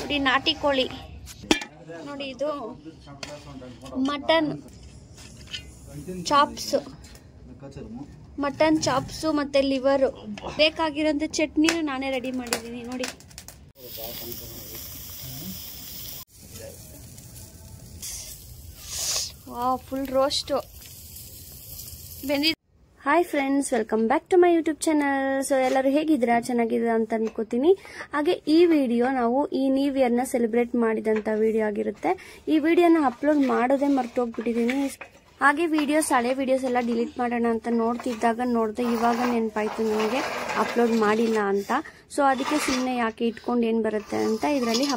ನೋಡಿ ನಾಟಿ ಕೋಳಿ ನೋಡಿ, ಇದು ಮಟನ್ ಚಾಪ್ಸ್, ಮಟನ್ ಚಾಪ್ಸು ಮತ್ತೆ ಲಿವರು. ಬೇಕಾಗಿರೋಂಥ ಚಟ್ನಿನ ನಾನೇ ರೆಡಿ ಮಾಡಿದ್ದೀನಿ ನೋಡಿ. ವಾವ್, ಫುಲ್ ರೋಸ್ಟು ಬೆಂದಿದೆ. Hi friends, welcome back to my YouTube channel. So ಎಲ್ಲರೂ ಹೇಗಿದ್ದೀರಾ? ಚೆನ್ನಾಗಿದ್ದೀರಾ ಅಂತ ಅನ್ಕೋತೀನಿ. ಹಾಗೆ ಈ ವಿಡಿಯೋ ನಾವು ಈ ನ್ಯೂ ಇಯರ್ನ ಸೆಲೆಬ್ರೇಟ್ ಮಾಡಿದಂಥ ವಿಡಿಯೋ ಆಗಿರುತ್ತೆ. ಈ ವಿಡಿಯೋನ ಅಪ್ಲೋಡ್ ಮಾಡೋದೇ ಮರ್ತೋಗ್ಬಿಟ್ಟಿದ್ದೀನಿ. ಹಾಗೆ ಹಳೆ ವಿಡಿಯೋಸ್ ಎಲ್ಲ ಡಿಲೀಟ್ ಮಾಡೋಣ ಅಂತ ನೋಡ್ದೆ ಇವಾಗ ನೆನಪಾಯ್ತು ನನಗೆ ಅಪ್ಲೋಡ್ ಮಾಡಿಲ್ಲ ಅಂತ. ಸೊ ಅದಕ್ಕೆ ಸುಮ್ಮನೆ ಯಾಕೆ ಇಟ್ಕೊಂಡು ಏನು ಬರುತ್ತೆ ಅಂತ ಇದರಲ್ಲಿ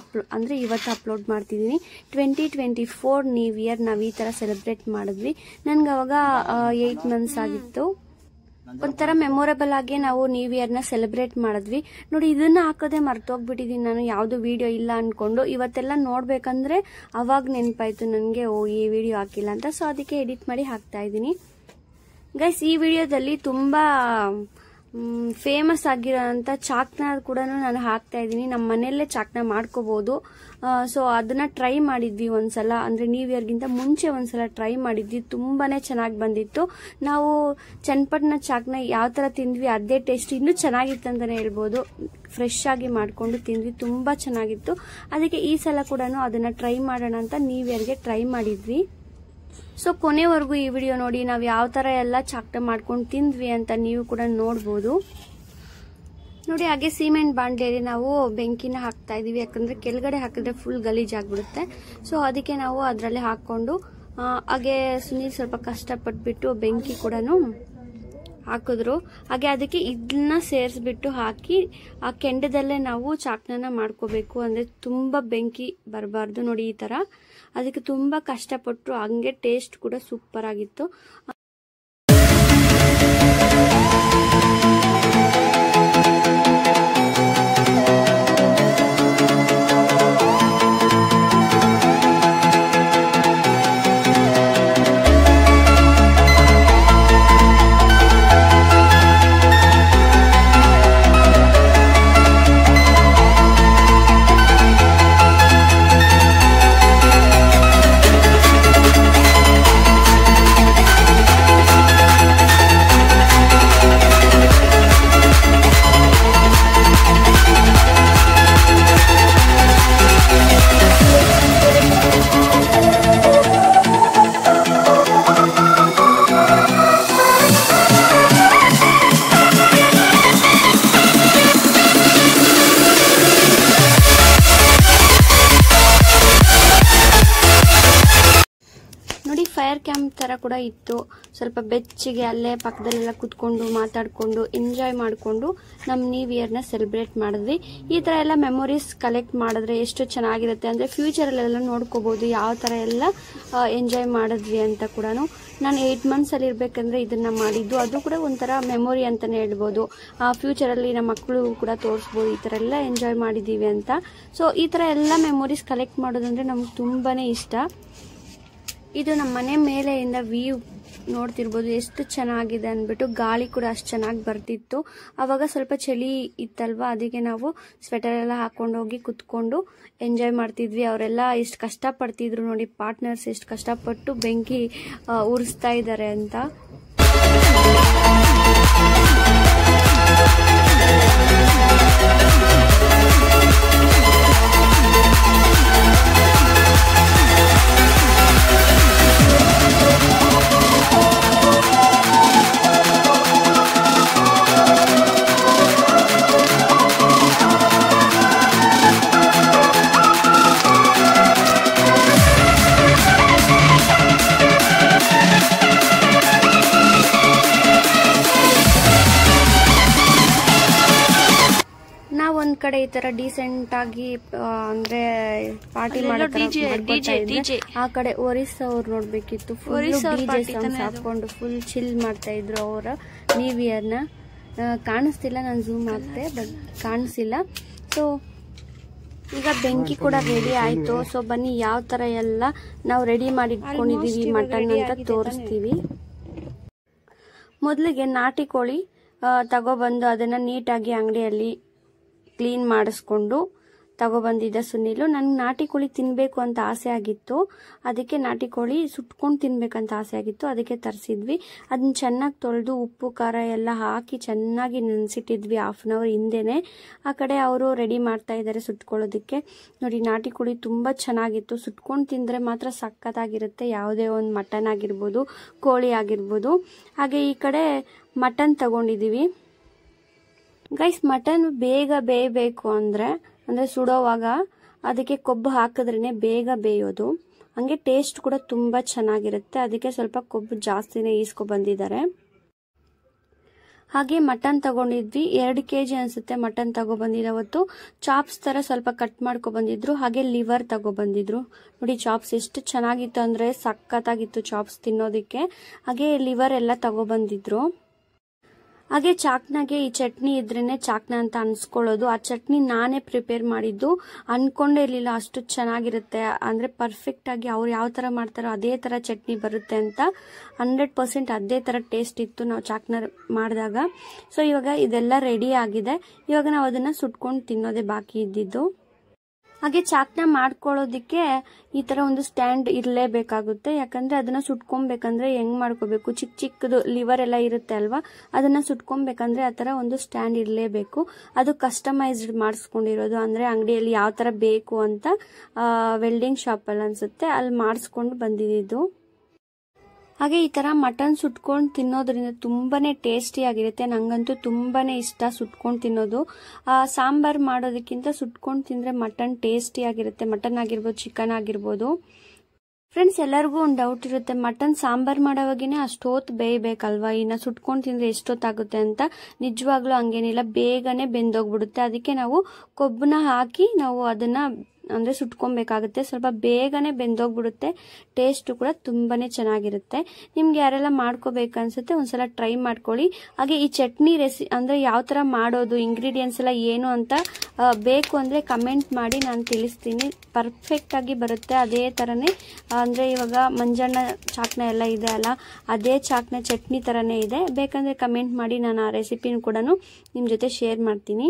ಇವತ್ತು ಅಪ್ಲೋಡ್ ಮಾಡ್ತಿದ್ದೀನಿ. 2024 ನ್ಯೂ ಇಯರ್ ನಾವು ಈ ಥರ ಸೆಲೆಬ್ರೇಟ್ ಮಾಡಿದ್ವಿ. ನನಗೆ ಅವಾಗ 8 ಮಂತ್ಸ್ ಆಗಿತ್ತು. ಒಂಥರ ಮೆಮೊರೇಬಲ್ ಆಗಿ ನಾವು ನ್ಯೂ ಇಯರ್ನ ಸೆಲೆಬ್ರೇಟ್ ಮಾಡಿದ್ವಿ ನೋಡಿ. ಇದನ್ನ ಹಾಕೋದೇ ಮರ್ತೋಗ್ಬಿಟ್ಟಿದ್ದೀನಿ ನಾನು, ಯಾವುದು ವಿಡಿಯೋ ಇಲ್ಲ ಅನ್ಕೊಂಡು. ಇವತ್ತೆಲ್ಲ ನೋಡ್ಬೇಕಂದ್ರೆ ಅವಾಗ ನೆನಪಾಯ್ತು ನನಗೆ, ಈ ವಿಡಿಯೋ ಹಾಕಿಲ್ಲ ಅಂತ. ಸೊ ಅದಕ್ಕೆ ಎಡಿಟ್ ಮಾಡಿ ಹಾಕ್ತಾ ಇದ್ದೀನಿ ಗೈಸ್. ಈ ವಿಡಿಯೋದಲ್ಲಿ ತುಂಬಾ ಫೇಮಸ್ ಆಗಿರೋಂಥ ಚಾಕ್ನ ಕೂಡ ನಾನು ಹಾಕ್ತಾ ಇದ್ದೀನಿ. ನಮ್ಮ ಮನೆಯಲ್ಲೇ ಚಾಕ್ನ ಮಾಡ್ಕೋಬಹುದು. ಸೊ ಅದನ್ನ ಟ್ರೈ ಮಾಡಿದ್ವಿ ಒಂದ್ಸಲ, ಅಂದ್ರೆ ನ್ಯೂ ಇಯರ್ಗಿಂತ ಮುಂಚೆ ಒಂದ್ಸಲ ಟ್ರೈ ಮಾಡಿದ್ವಿ. ತುಂಬಾನೇ ಚೆನ್ನಾಗಿ ಬಂದಿತ್ತು. ನಾವು ಚನ್ನಪಟ್ಟಣ ಚಾಕ್ನ ಯಾವ ತರ ತಿಂದ್ವಿ ಅದೇ ಟೇಸ್ಟ್ ಇನ್ನೂ ಚೆನ್ನಾಗಿತ್ತು ಅಂತಾನೆ ಹೇಳ್ಬೋದು. ಫ್ರೆಶ್ ಆಗಿ ಮಾಡ್ಕೊಂಡು ತಿಂದ್ವಿ, ತುಂಬಾ ಚೆನ್ನಾಗಿತ್ತು. ಅದಕ್ಕೆ ಈ ಸಲ ಕೂಡ ಅದನ್ನ ಟ್ರೈ ಮಾಡೋಣ ಅಂತ ನ್ಯೂ ಇಯರ್ಗೆ ಟ್ರೈ ಮಾಡಿದ್ವಿ. ಸೊ ಕೊನೆವರೆಗೂ ಈ ವಿಡಿಯೋ ನೋಡಿ, ನಾವು ಯಾವ ತರ ಎಲ್ಲ ಚಾಕ್ನ ಮಾಡ್ಕೊಂಡು ತಿಂದ್ವಿ ಅಂತ ನೀವು ಕೂಡ ನೋಡ್ಬೋದು ನೋಡಿ. ಹಾಗೆ ಸಿಮೆಂಟ್ ಬಾಂಡ್ಲೆಯಲ್ಲಿ ನಾವು ಬೆಂಕಿನ ಹಾಕ್ತಾ ಇದೀವಿ, ಯಾಕಂದ್ರೆ ಕೆಳಗಡೆ ಹಾಕಿದ್ರೆ ಫುಲ್ ಗಲೀಜ್ ಆಗ್ಬಿಡುತ್ತೆ. ಸೊ ಅದಕ್ಕೆ ನಾವು ಅದರಲ್ಲಿ ಹಾಕೊಂಡು ಹಾಗೆ ಸುನೀಲ್ ಸ್ವಲ್ಪ ಕಷ್ಟಪಟ್ಬಿಟ್ಟು ಬೆಂಕಿ ಕೂಡ ಹಾಕಿದ್ರು. ಹಾಗೆ ಅದಕ್ಕೆ ಇದನ್ನ ಸೇರಿಸ್ಬಿಟ್ಟು ಹಾಕಿ ಆ ಕೆಂಡದಲ್ಲೇ ನಾವು ಚಾಕ್ನ ಮಾಡ್ಕೋಬೇಕು. ಅಂದ್ರೆ ತುಂಬಾ ಬೆಂಕಿ ಬರಬಾರ್ದು ನೋಡಿ ಈ ತರ. ಅದಕ್ಕೆ ತುಂಬಾ ಕಷ್ಟಪಟ್ಟು, ಹಂಗೆ ಟೇಸ್ಟ್ ಕೂಡ ಸೂಪರ್ ಆಗಿತ್ತು. ಫೈರ್ ಕ್ಯಾಂಪ್ ತರ ಕೂಡ ಇತ್ತು. ಸ್ವಲ್ಪ ಬೆಚ್ಚಿಗೆ ಅಲ್ಲೇ ಪಕ್ಕದಲ್ಲೆಲ್ಲ ಕುತ್ಕೊಂಡು ಮಾತಾಡ್ಕೊಂಡು ಎಂಜಾಯ್ ಮಾಡಿಕೊಂಡು ನಮ್ಮ ನ್ಯೂ ಇಯರ್ನ ಸೆಲೆಬ್ರೇಟ್ ಮಾಡಿದ್ವಿ. ಈ ತರ ಎಲ್ಲ ಮೆಮೊರೀಸ್ ಕಲೆಕ್ಟ್ ಮಾಡಿದ್ರೆ ಎಷ್ಟು ಚೆನ್ನಾಗಿರುತ್ತೆ ಅಂದ್ರೆ ಫ್ಯೂಚರ್ ಅಲ್ಲೆಲ್ಲ ನೋಡ್ಕೋಬಹುದು ಯಾವ ತರ ಎಲ್ಲ ಎಂಜಾಯ್ ಮಾಡಿದ್ವಿ ಅಂತ ಕೂಡ. ನಾನು 8 ಮಂತ್ಸ್ ಅಲ್ಲಿ ಇರ್ಬೇಕಂದ್ರೆ ಇದನ್ನ ಮಾಡಿದ್ದು, ಅದು ಕೂಡ ಒಂಥರ ಮೆಮೊರಿ ಅಂತಾನೆ ಹೇಳ್ಬೋದು. ಫ್ಯೂಚರ್ ಅಲ್ಲಿ ನಮ್ಮ ಮಕ್ಕಳು ಕೂಡ ತೋರಿಸಬಹುದು ಈ ತರ ಎಲ್ಲ ಎಂಜಾಯ್ ಮಾಡಿದೀವಿ ಅಂತ. ಸೊ ಈ ತರ ಎಲ್ಲ ಮೆಮೊರೀಸ್ ಕಲೆಕ್ಟ್ ಮಾಡೋದಂದ್ರೆ ನಮ್ಗೆ ತುಂಬಾನೇ ಇಷ್ಟ. ಇದು ನಮ್ಮ ಮನೆ ಮೇಲೆಯಿಂದ ವ್ಯೂ ನೋಡ್ತಿರ್ಬೋದು ಎಷ್ಟು ಚೆನ್ನಾಗಿದೆ ಅಂದ್ಬಿಟ್ಟು. ಗಾಳಿ ಕೂಡ ಅಷ್ಟು ಚೆನ್ನಾಗಿ ಬರ್ತಿತ್ತು. ಅವಾಗ ಸ್ವಲ್ಪ ಚಳಿ ಇತ್ತಲ್ವಾ, ಅದಕ್ಕೆ ನಾವು ಸ್ವೆಟರ್ ಎಲ್ಲ ಹಾಕೊಂಡು ಹೋಗಿ ಕುತ್ಕೊಂಡು ಎಂಜಾಯ್ ಮಾಡ್ತಿದ್ವಿ. ಅವರೆಲ್ಲ ಎಷ್ಟು ಕಷ್ಟ ಪಡ್ತಿದ್ರು ನೋಡಿ, ಪಾರ್ಟ್ನರ್ಸ್ ಎಷ್ಟು ಕಷ್ಟಪಟ್ಟು ಬೆಂಕಿ ಉರಿಸ್ತಾ ಇದ್ದಾರೆ ಅಂತ. ಒಂದ್ ಕಡೆ ಈ ತರ ಡೀಸೆಂಟ್ ಆಗಿ ಅಂದ್ರೆ ಪಾರ್ಟಿ ಮಾಡೋ ಆ ಕಡೆ ಒರಿಸ್ಸಾ ಅವ್ರು ನೋಡ್ಬೇಕಿತ್ತು. ಫುಲ್ ಡಿಜೆ ಸಾಂಗ್ಸ್ ಹಾಕೊಂಡು ಫುಲ್ ಚಿಲ್ ಮಾಡ್ತಾ ಇದ್ರು ಅವರ ನ್ಯೂ ಇಯರ್ನ. ಕಾಣಿಸ್ತಿಲ್ಲ, ನಾನು ಝೂಮ್ ಆಗ್ತೆ ಬಟ್ ಕಾಣಿಸಿಲ್ಲ. ಸೊ ಈಗ ಬೆಂಕಿ ಕೂಡ ರೆಡಿ ಆಯ್ತು. ಸೊ ಬನ್ನಿ ಯಾವ ತರ ಎಲ್ಲ ನಾವು ರೆಡಿ ಮಾಡಿ ಇಟ್ಕೊಂಡಿದೀವಿ ಮಟನ್ ಅಂತ ತೋರಿಸ್ತೀವಿ. ಮೊದಲಿಗೆ ನಾಟಿ ಕೋಳಿ ತಗೊಬಂದು ಅದನ್ನ ನೀಟಾಗಿ ಅಂಗಡಿಯಲ್ಲಿ ಕ್ಲೀನ್ ಮಾಡಿಸ್ಕೊಂಡು ತಗೊಬಂದಿದ್ದ ಸುನಿಲು. ನನಗೆ ನಾಟಿ ಕೋಳಿ ತಿನ್ನಬೇಕು ಅಂತ ಆಸೆ ಆಗಿತ್ತು, ಅದಕ್ಕೆ ನಾಟಿ ಕೋಳಿ ಸುಟ್ಕೊಂಡು ತಿನ್ಬೇಕಂತ ಆಸೆ ಆಗಿತ್ತು, ಅದಕ್ಕೆ ತರಿಸಿದ್ವಿ. ಅದನ್ನ ಚೆನ್ನಾಗಿ ತೊಳೆದು ಉಪ್ಪು ಖಾರ ಎಲ್ಲ ಹಾಕಿ ಚೆನ್ನಾಗಿ ನೆನೆಸಿಟ್ಟಿದ್ವಿ ಹಾಫ್ ಆನ್ ಅವರ್ ಹಿಂದೆನೆ. ಆ ಕಡೆ ಅವರು ರೆಡಿ ಮಾಡ್ತಾ ಇದ್ದಾರೆ ಸುಟ್ಕೊಳ್ಳೋದಕ್ಕೆ. ನೋಡಿ ನಾಟಿ ಕೋಳಿ ತುಂಬ ಚೆನ್ನಾಗಿತ್ತು, ಸುಟ್ಕೊಂಡು ತಿಂದರೆ ಮಾತ್ರ ಸಖತ್ತಾಗಿರುತ್ತೆ. ಯಾವುದೇ ಒಂದು ಮಟನ್ ಆಗಿರ್ಬೋದು, ಕೋಳಿ ಆಗಿರ್ಬೋದು. ಹಾಗೆ ಈ ಕಡೆ ಮಟನ್ ತಗೊಂಡಿದ್ದೀವಿ ಗೈಸ್. ಮಟನ್ ಬೇಗ ಬೇಯಬೇಕು ಅಂದರೆ ಸುಡೋವಾಗ ಅದಕ್ಕೆ ಕೊಬ್ಬು ಹಾಕಿದ್ರೇ ಬೇಗ ಬೇಯೋದು, ಹಂಗೆ ಟೇಸ್ಟ್ ಕೂಡ ತುಂಬ ಚೆನ್ನಾಗಿರುತ್ತೆ. ಅದಕ್ಕೆ ಸ್ವಲ್ಪ ಕೊಬ್ಬು ಜಾಸ್ತಿನೇ ಈಸ್ಕೊಬಂದಿದ್ದಾರೆ. ಹಾಗೆ ಮಟನ್ ತಗೊಂಡಿದ್ವಿ, 2 kg ಅನಿಸುತ್ತೆ ಮಟನ್ ತಗೊಬಂದಿದ್ದು. ಅವತ್ತು ಚಾಪ್ಸ್ ಥರ ಸ್ವಲ್ಪ ಕಟ್ ಮಾಡ್ಕೊಬಂದಿದ್ರು. ಹಾಗೆ ಲಿವರ್ ತಗೊಬಂದಿದ್ರು. ನೋಡಿ ಚಾಪ್ಸ್ ಎಷ್ಟು ಚೆನ್ನಾಗಿತ್ತು ಅಂದರೆ ಸಖತ್ತಾಗಿತ್ತು ಚಾಪ್ಸ್ ತಿನ್ನೋದಕ್ಕೆ. ಹಾಗೆ ಲಿವರ್ ಎಲ್ಲ ತಗೊಬಂದಿದ್ರು. ಹಾಗೆ ಚಾಕ್ನಾಗೆ ಈ ಚಟ್ನಿ ಇದ್ರೇನೆ ಚಾಕ್ನ ಅಂತ ಅನ್ಸ್ಕೊಳ್ಳೋದು. ಆ ಚಟ್ನಿ ನಾನೇ ಪ್ರಿಪೇರ್ ಮಾಡಿದ್ದು, ಅನ್ಕೊಂಡೇ ಇರಲಿಲ್ಲ ಅಷ್ಟು ಚೆನ್ನಾಗಿರುತ್ತೆ ಅಂದರೆ ಪರ್ಫೆಕ್ಟ್ ಆಗಿ ಅವ್ರು ಯಾವ ಥರ ಮಾಡ್ತಾರೋ ಅದೇ ಥರ ಚಟ್ನಿ ಬರುತ್ತೆ ಅಂತ. 100% ಅದೇ ಥರ ಟೇಸ್ಟ್ ಇತ್ತು ನಾವು ಚಾಕ್ನ ಮಾಡಿದಾಗ. ಸೊ ಇವಾಗ ಇದೆಲ್ಲ ರೆಡಿ ಆಗಿದೆ. ಇವಾಗ ನಾವು ಅದನ್ನು ಸುಟ್ಕೊಂಡು ತಿನ್ನೋದೇ ಬಾಕಿ ಇದ್ದಿದ್ದು. ಹಾಗೆ ಚಾಕ್ನ ಮಾಡ್ಕೊಳ್ಳೋದಕ್ಕೆ ಈ ಥರ ಒಂದು ಸ್ಟ್ಯಾಂಡ್ ಇರಲೇಬೇಕಾಗುತ್ತೆ. ಯಾಕಂದರೆ ಅದನ್ನು ಸುಟ್ಕೊಬೇಕಂದ್ರೆ ಹೆಂಗೆ ಮಾಡ್ಕೋಬೇಕು, ಚಿಕ್ಕದು ಲಿವರ್ ಎಲ್ಲ ಇರುತ್ತೆ ಅಲ್ವಾ, ಅದನ್ನು ಸುಟ್ಕೊಬೇಕಂದ್ರೆ ಆ ಥರ ಒಂದು ಸ್ಟ್ಯಾಂಡ್ ಇರಲೇಬೇಕು. ಅದು ಕಸ್ಟಮೈಸ್ಡ್ ಮಾಡಿಸ್ಕೊಂಡಿರೋದು, ಅಂದರೆ ಅಂಗಡಿಯಲ್ಲಿ ಯಾವ ಥರ ಬೇಕು ಅಂತ ವೆಲ್ಡಿಂಗ್ ಶಾಪಲ್ಲಿ ಅನಿಸುತ್ತೆ ಅಲ್ಲಿ ಮಾಡಿಸ್ಕೊಂಡು ಬಂದಿದ್ದು. ಹಾಗೆ ಈ ಥರ ಮಟನ್ ಸುಟ್ಕೊಂಡು ತಿನ್ನೋದ್ರಿಂದ ತುಂಬಾನೇ ಟೇಸ್ಟಿಯಾಗಿರುತ್ತೆ. ನನಗಂತೂ ತುಂಬಾನೇ ಇಷ್ಟ ಸುಟ್ಕೊಂಡು ತಿನ್ನೋದು. ಸಾಂಬಾರ್ ಮಾಡೋದಕ್ಕಿಂತ ಸುಟ್ಕೊಂಡು ತಿಂದರೆ ಮಟನ್ ಟೇಸ್ಟಿಯಾಗಿರುತ್ತೆ. ಮಟನ್ ಆಗಿರ್ಬೋದು, ಚಿಕನ್ ಆಗಿರ್ಬೋದು. ಫ್ರೆಂಡ್ಸ್, ಎಲ್ಲರಿಗೂ ಒಂದು ಡೌಟ್ ಇರುತ್ತೆ, ಮಟನ್ ಸಾಂಬಾರ್ ಮಾಡೋವಾಗಿನೇ ಅಷ್ಟೊತ್ತು ಬೇಯಬೇಕಲ್ವಾ, ಇನ್ನು ಸುಟ್ಕೊಂಡು ತಿಂದರೆ ಎಷ್ಟೊತ್ತಾಗುತ್ತೆ ಅಂತ. ನಿಜವಾಗ್ಲೂ ಹಂಗೇನಿಲ್ಲ, ಬೇಗನೆ ಬೆಂದೋಗ್ಬಿಡುತ್ತೆ. ಅದಕ್ಕೆ ನಾವು ಕೊಬ್ಬನ್ನ ಹಾಕಿ ನಾವು ಅದನ್ನು ಅಂದರೆ ಸುಟ್ಕೊಬೇಕಾಗುತ್ತೆ. ಸ್ವಲ್ಪ ಬೇಗನೆ ಬೆಂದೋಗ್ಬಿಡುತ್ತೆ. ಟೇಸ್ಟು ಕೂಡ ತುಂಬಾನೇ ಚೆನ್ನಾಗಿರುತ್ತೆ. ನಿಮ್ಗೆ ಯಾರೆಲ್ಲ ಮಾಡ್ಕೋಬೇಕನ್ಸುತ್ತೆ ಒಂದ್ಸಲ ಟ್ರೈ ಮಾಡ್ಕೊಳ್ಳಿ. ಹಾಗೆ ಈ ಚಟ್ನಿ ಅಂದರೆ ಯಾವ ಥರ ಮಾಡೋದು, ಇಂಗ್ರೀಡಿಯೆಂಟ್ಸ್ ಎಲ್ಲ ಏನು ಅಂತ ಬೇಕು ಅಂದರೆ ಕಮೆಂಟ್ ಮಾಡಿ, ನಾನು ತಿಳಿಸ್ತೀನಿ. ಪರ್ಫೆಕ್ಟಾಗಿ ಬರುತ್ತೆ. ಅದೇ ಥರನೇ ಅಂದರೆ ಇವಾಗ ಮಂಜಣ್ಣ ಚಾಕ್ನ ಎಲ್ಲ ಇದೆ ಅಲ್ಲ, ಅದೇ ಚಾಕ್ನ ಚಟ್ನಿ ಥರನೇ ಇದೆ. ಬೇಕಂದರೆ ಕಮೆಂಟ್ ಮಾಡಿ, ನಾನು ಆ ರೆಸಿಪಿನೂ ಕೂಡ ನಿಮ್ಮ ಜೊತೆ ಶೇರ್ ಮಾಡ್ತೀನಿ.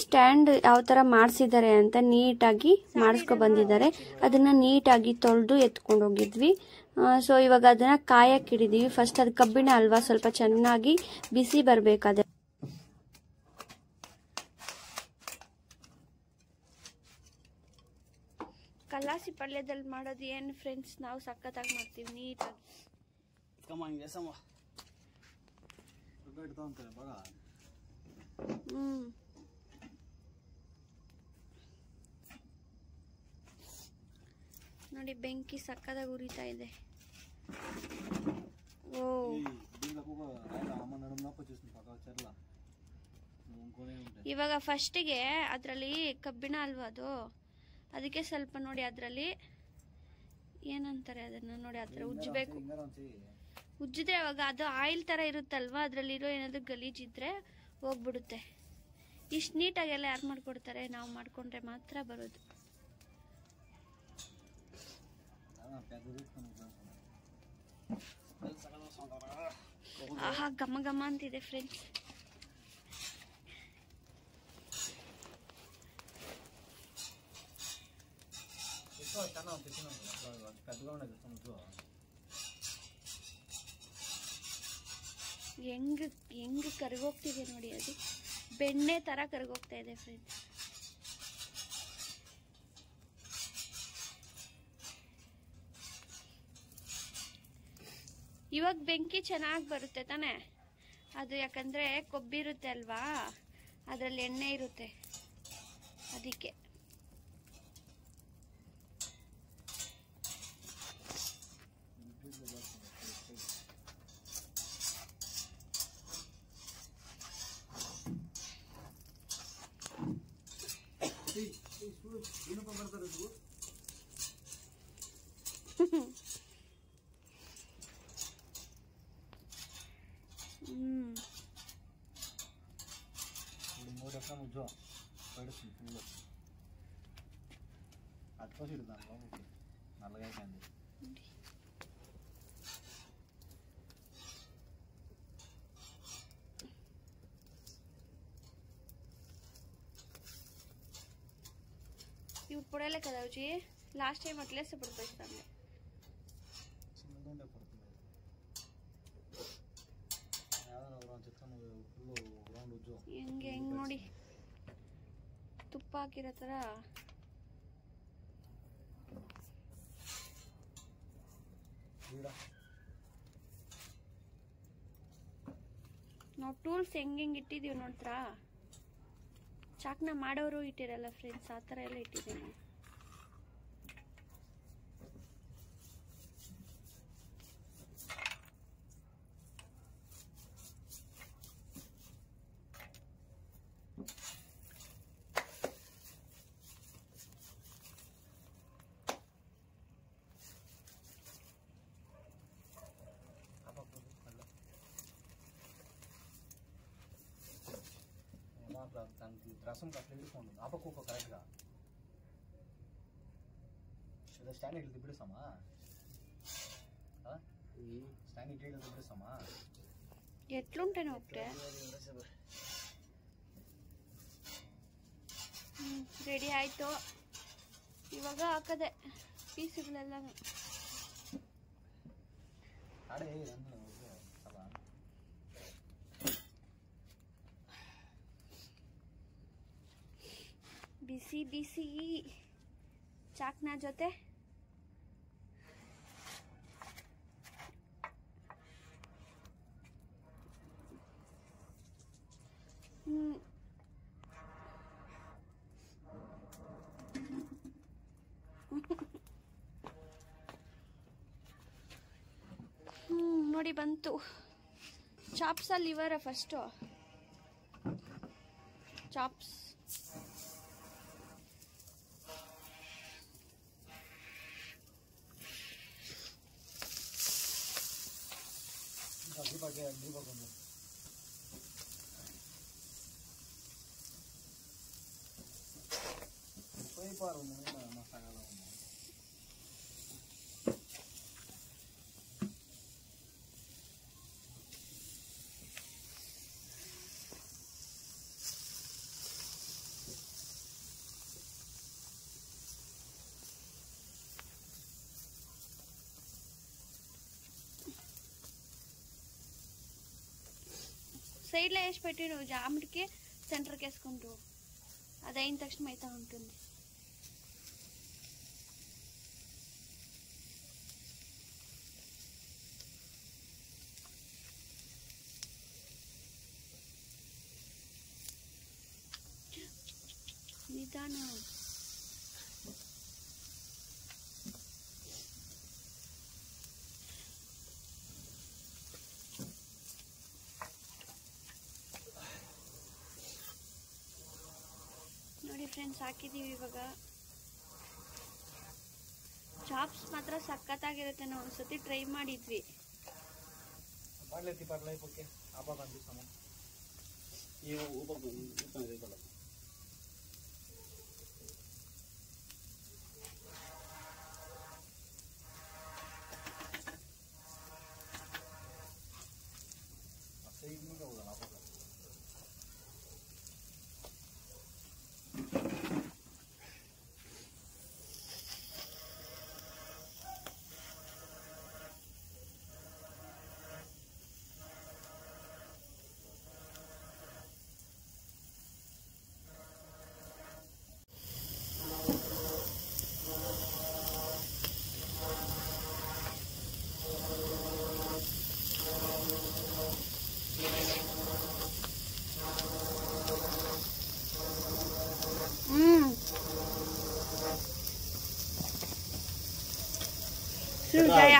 ಸ್ಟ್ಯಾಂಡ್ ಯಾವ ತರ ಮಾಡಿಸಿದ್ದಾರೆ ಅಂತ ನೀಟಾಗಿ ಮಾಡಿಸ್ಕೊ ಬಂದಿದ್ದಾರೆ. ಅದನ್ನ ನೀಟಾಗಿ ತೊಳೆದು ಎತ್ಕೊಂಡು ಹೋಗಿದ್ವಿ. ಸೊ ಇವಾಗ ಅದನ್ನ ಕಾಯಕ್ಕೆ ಇಡಿದೀವಿ. ಫಸ್ಟ್ ಅದು ಕಬ್ಬಿಣ ಅಲ್ವಾ, ಸ್ವಲ್ಪ ಚೆನ್ನಾಗಿ ಬಿಸಿ ಬರಬೇಕಾದ್ರೆ ಕಲಾಸಿ ಪಲ್ಯದಲ್ಲಿ ಮಾಡೋದು ಏನು ಫ್ರೆಂಡ್ಸ್, ನಾವು ಸಕ್ಕತ್ತಾಗಿ ಮಾಡ್ತೀವಿ ನೀಟಾಗಿ. ನೋಡಿ ಬೆಂಕಿ ಸಕ್ಕದಾಗಿ ಉರಿತಾ ಇದೆ. ಓ ಇವಾಗ ಫಸ್ಟಿಗೆ ಅದರಲ್ಲಿ ಕಬ್ಬಿಣ ಅಲ್ವಾ ಅದು, ಅದಕ್ಕೆ ಸ್ವಲ್ಪ ನೋಡಿ ಅದರಲ್ಲಿ ಏನಂತಾರೆ ಅದನ್ನ ನೋಡಿ ಆ ಥರ ಉಜ್ಜಬೇಕು. ಉಜ್ಜಿದ್ರೆ ಅವಾಗ ಅದು ಆಯಿಲ್ ತರ ಇರುತ್ತಲ್ವಾ, ಅದ್ರಲ್ಲಿರೋ ಏನಾದ್ರು ಗಲೀಜಿದ್ರೆ ಹೋಗ್ಬಿಡುತ್ತೆ. ಇಷ್ಟು ನೀಟಾಗೆಲ್ಲ ಯಾರು ಮಾಡ್ಕೊಡ್ತಾರೆ? ನಾವು ಮಾಡ್ಕೊಂಡ್ರೆ ಮಾತ್ರ ಬರೋದು. ಆಹಾ ಘಮ ಘಮ ಅಂತಿದೆ ಫ್ರೆಂಡ್ಸ್. ಹೆಂಗ್ ಕರಗೋಗ್ತಿದೆ ನೋಡಿ, ಅದು ಬೆಣ್ಣೆ ತರ ಕರಗೋಗ್ತಾ ಇದೆ ಫ್ರೆಂಡ್ಸ್. ಇವಾಗ ಬೆಂಕಿ ಚೆನ್ನಾಗಿ ಬರುತ್ತೆ ತಾನೆ, ಅದು ಯಾಕಂದ್ರೆ ಕೊಬ್ಬಿರುತ್ತೆ ಅಲ್ವಾ, ಅದರಲ್ಲಿ ಎಣ್ಣೆ ಇರುತ್ತೆ ಅದಕ್ಕೆ. ఇవి పొడలే కదా వచ్చి లాస్ట్ టైం అట్లేస్తే పొడిపోయిస్తాను. ಹೆಂಗೆ ಹೆಂಗ್ ನೋಡಿ ತುಪ್ಪ ಹಾಕಿರೋ ತರ ನಾವು ಟೂಲ್ಸ್ ಹೆಂಗ್ ಇಟ್ಟಿದೀವಿ ನೋಡ್ತಾ, ಚಾಕ್ನ ಮಾಡೋರು ಇಟ್ಟಿರಲ್ಲ ಫ್ರೆಂಡ್ಸ್, ಆ ಥರ ಎಲ್ಲ ಇಟ್ಟಿದ್ದೀನಿ. దానికి రసం అట్లా ఇడుకోండి ఆపకు కరెక్ట్గా స్టాండ్ ఇట్లా తిప్పిస్తామా, స్టాండ్ ఇట్లా తిప్పిస్తామా ఎట్లుంటేనే ఒకటే ರೆಡಿ ಆಯ್ತು. ಇವಾಗ ಹಾಕದೆ ಪೀಸ್ಗಳೆಲ್ಲ ಬಿಸಿ ಬಿಸಿ ಚಾಕ್ನ ಜೊತೆ ನೋಡಿ ಬಂತು. ಚಾಪ್ಸ್ ಅಲ್ಲಿ ಇವರ ಫಸ್ಟ್ ಚಾಪ್ಸ್ మసాలా సైడ్లో వేసి పెట్టి నువ్వు జాముడికి సెంటర్కి వేసుకుంటూ అది అయిన తక్షణం అయితే ఉంటుంది. నిదానం ಫ್ರೆಂಡ್ಸ್, ಹಾಕಿದೀವಿ ಇವಾಗ. ಚಾಪ್ಸ್ ಮಾತ್ರ ಸಖತ್ತಾಗಿರುತ್ತೆ. ನಾವು ಒಂದ್ಸತಿ ಟ್ರೈ ಮಾಡಿದ್ವಿ.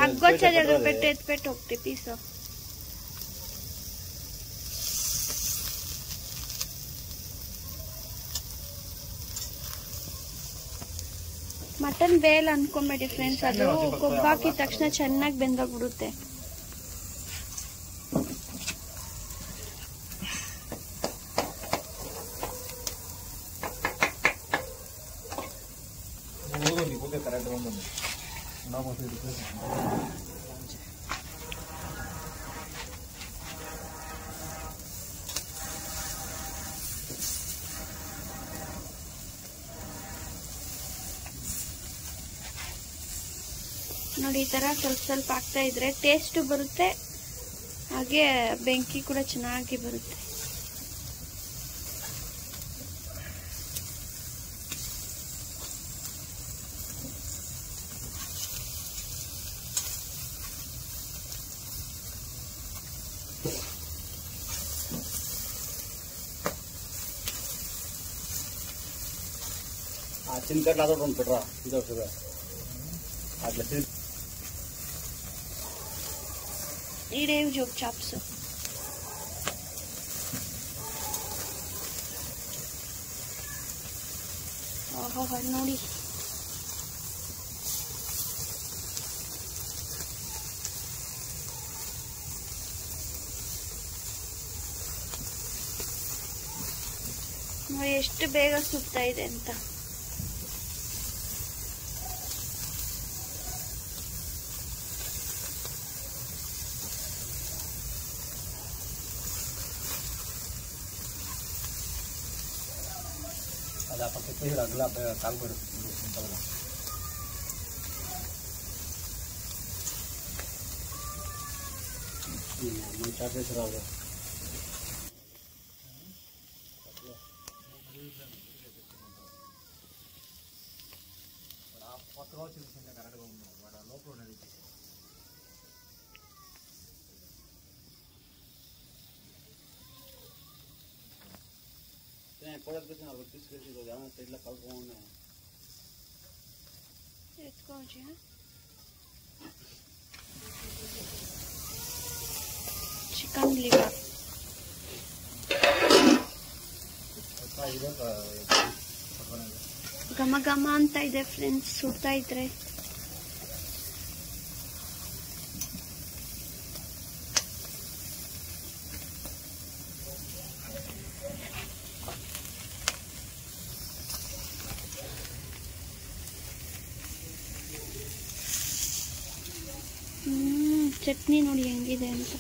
అగ్గొచ్చేది పెట్టి ఎత్తి పెట్టి ఒకటి పీస్. ಮಟನ್ ಬೇಲ್ ಅನ್ಕೊಂಬೇಡಿ ಫ್ರೆಂಡ್ಸ್, ಅದು ಕೊಬ್ಬಾಕಿದ ತಕ್ಷಣ ಚೆನ್ನಾಗಿ ಬೆಂದೋಗ್ಬಿಡುತ್ತೆ. ನೋಡಿ, ಈ ತರ ಸ್ವಲ್ಪ ಸ್ವಲ್ಪ ಹಾಕ್ತಾ ಇದ್ರೆ ಟೇಸ್ಟ್ ಬರುತ್ತೆ, ಹಾಗೆ ಬೆಂಕಿ ಕೂಡ ಚೆನ್ನಾಗಿ ಬರುತ್ತೆ. ಚಿನ್ಕಟ್ ಆದೋಡು ಬಿಡ್ರ ಇದು ಈಡೇವು ಜೋಗ್ ಚಾಪ್ಸ್. ಓಹೋ ನೋಡಿ, ಎಷ್ಟು ಬೇಗ ಸುತ್ತಾ ಇದೆ ಅಂತ. ada pakai itu gelap kalber ini mencari seraba chicken liver ಘಮ ಘಮ ಅಂತ ಇದೆ ಫ್ರೆಂಡ್ಸ್, ಸುಡ್ತಾ ಇದ್ರೆ. ಚಟ್ನಿ ನೋಡಿ ಹೆಂಗಿದೆ ಅಂತ.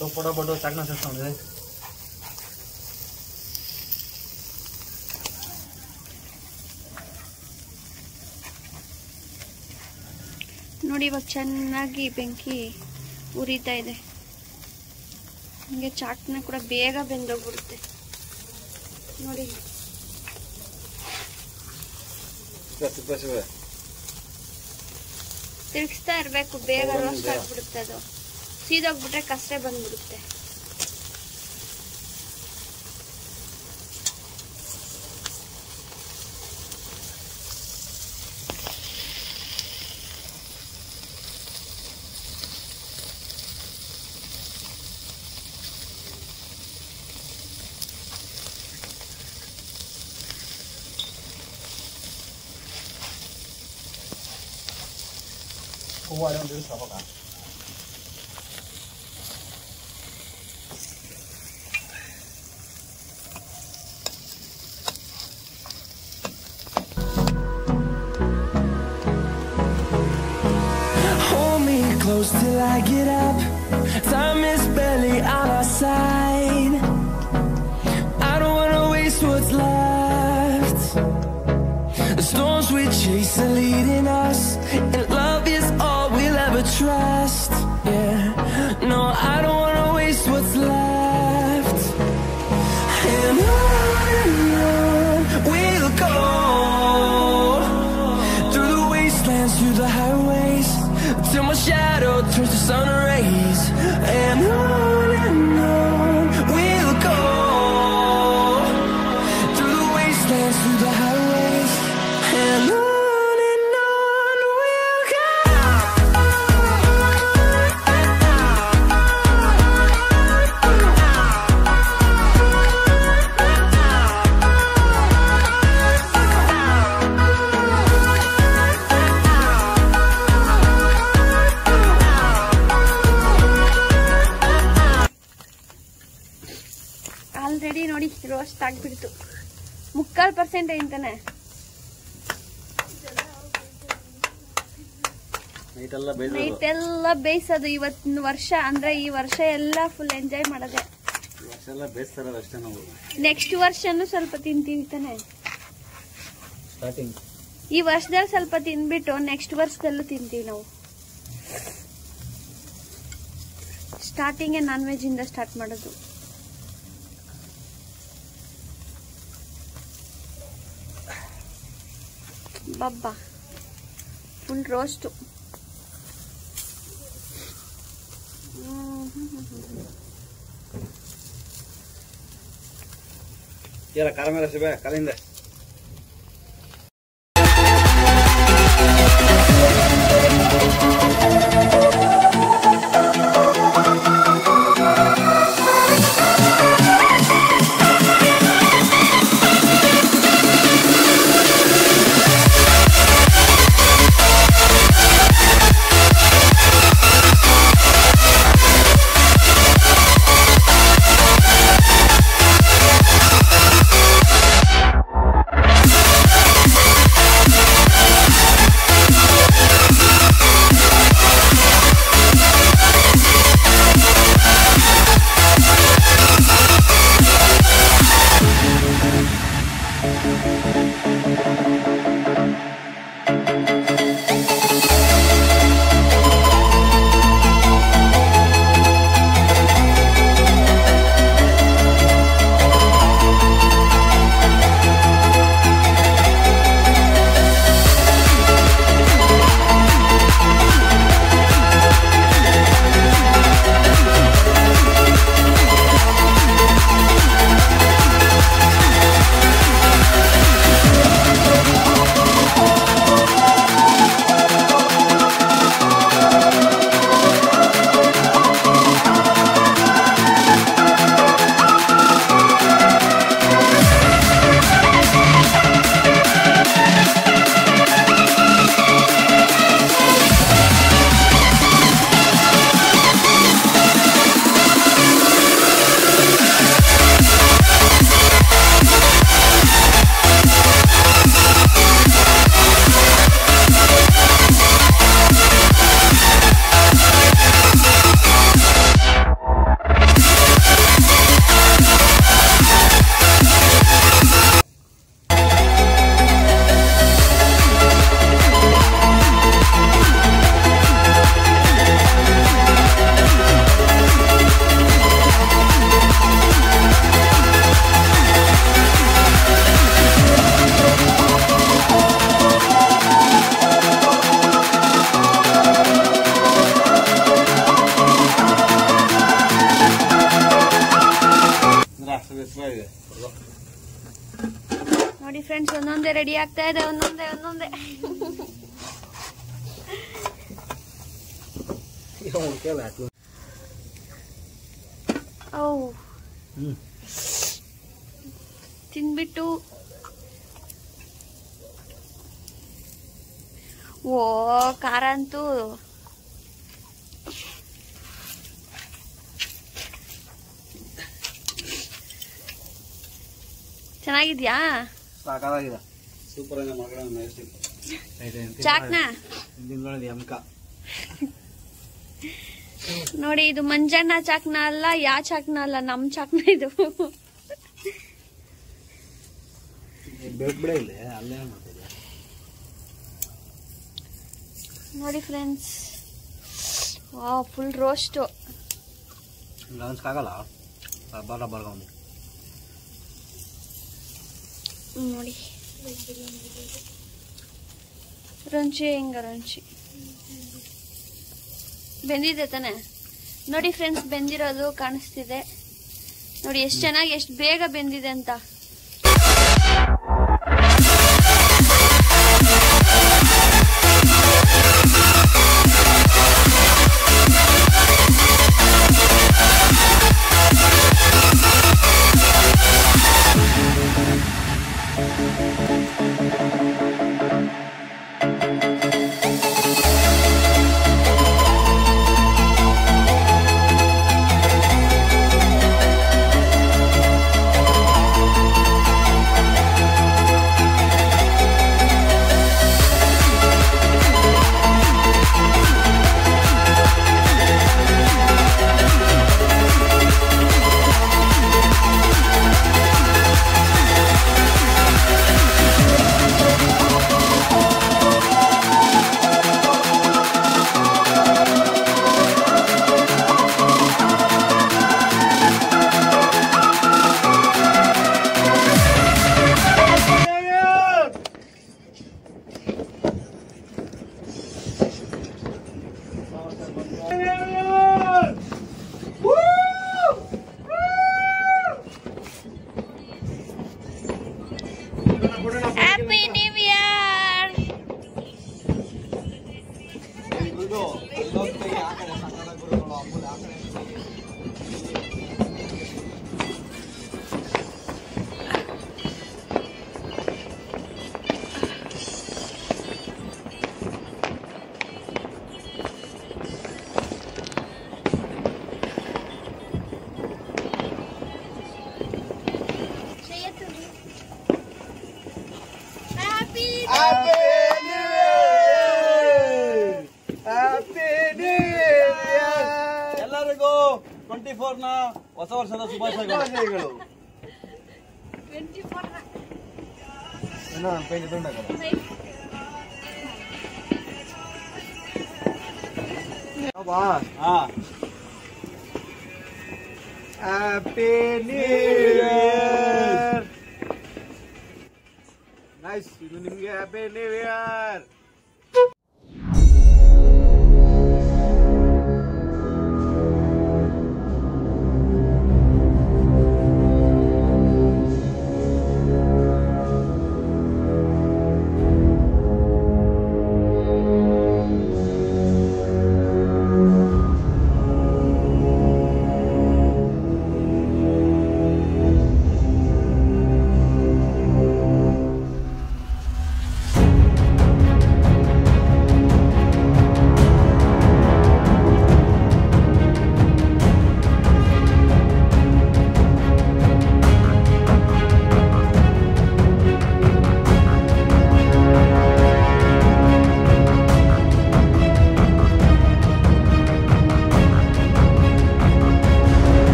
तो फटाफट चाकना सिस्टम है ನೋಡಿ ಇವಾಗ ಚೆನ್ನಾಗಿ ಬೆಂಕಿ ಉರಿತಾ ಇದೆ. ಹಿಂಗೆ ಚಾಟ್ನ ಕೂಡ ಬೇಗ ಬೆಂದೋಗ್ಬಿಡುತ್ತೆ ನೋಡಿ. ತಿರ್ಗಿಸ್ತಾ ಇರ್ಬೇಕು, ಬೇಗ ರೋಸ್ಟ್ ಆಗ್ಬಿಡುತ್ತೆ. ಅದು ಸೀದೋಗ್ಬಿಟ್ರೆ ಕಷ್ಟೇ ಬಂದ್ಬಿಡುತ್ತೆ. ಹೂವು ಒಂದು ಸಾಕ. Hold me close till I get up. Time is barely on our side. I don't wanna waste what's left. The storms we chase are leading us, and love is all we'll ever trust. Yeah, no, I don't wanna waste what's left. And on we'll go, through the wastelands, through the highways, till my shadow turns to sun rays. And on we'll go, through the wastelands, through the highways, and on we'll go. Already ನೋಡಿ roast ಆಗ್ಬಿಡ್ತು. 3% ಅಂತಾನೆ night ಎಲ್ಲ ಬೇಯಿಸೋದು. ಇವತ್ತಿನ ವರ್ಷ ಅಂದ್ರೆ ಈ ವರ್ಷ ಎಲ್ಲ ಫುಲ್ ಎಂಜಾಯ್ ಮಾಡೋದೆ. ನೆಕ್ಸ್ಟ್ ವರ್ಷನೂ ಸ್ವಲ್ಪ ತಿಂತೀವಿ ತಾನೆ. ಈ ವರ್ಷದಲ್ಲಿ ಸ್ವಲ್ಪ ತಿನ್ಬಿಟ್ಟು ನೆಕ್ಸ್ಟ್ ವರ್ಷದಲ್ಲೂ ತಿಂತೀವಿ ನಾವು. ಸ್ಟಾರ್ಟಿಂಗ್ ನಾನ್ ವೆಜ್ ಇಂದ ಸ್ಟಾರ್ಟ್ ಮಾಡೋದು. ಬಬ್ಬಾ ಫುಲ್ ರೋಸ್ಟ್. ಖಾರ ಮೇಲೆ ಸಿಬೆ ಕಾಲಿಂದ ಒಂದೊಂದೇ ರೆಡಿ ಆಗ್ತಾ ಇದೆ, ಒಂದೊಂದೇ ಒಂದೊಂದೇ. ತಿನ್ಬಿಟ್ಟು ಓ ಖಾರ ಅಂತೂ ಚೆನ್ನಾಗಿದ್ಯಾ? ಸಾಕಾಗಿದೆ, ಸೂಪರ್ ಆಗಿದೆ. ಚಾಕ್ನಾ ನೋಡಿ, ಇದು ಮಂಜಣ್ಣ ಚಾಕ್ನ ಅಲ್ಲ, ಯಾ ಚಾಕ್ನ ಅಲ್ಲ, ನಮ್ ಚಾಕ್ನ ಇದು. ನೋಡಿ ಫ್ರೆಂಡ್ಸ್, ಫುಲ್ ರೋಸ್ಟ್. ನೋಡಿ ರಂಚಿ ಹೆಂಗ ರಂಚಿ ಬೆಂದಿದೆ ತಾನೆ. ನೋಡಿ ಫ್ರೆಂಡ್ಸ್, ಬೆಂದಿರೋದು ಕಾಣಿಸ್ತಿದೆ ನೋಡಿ, ಎಷ್ಟು ಚೆನ್ನಾಗಿ ಎಷ್ಟು ಬೇಗ ಬೆಂದಿದೆ ಅಂತ. Happy New Year! ಎಲ್ಲರಿಗೂ 24ನ ಹೊಸ ವರ್ಷದ ಶುಭಾಶಯಗಳು. Happy new year. ನೈಸ್, ಇದು ನಿಮ್ಗೆ ಹ್ಯಾಪಿ ನ್ಯೂ ಇಯರ್.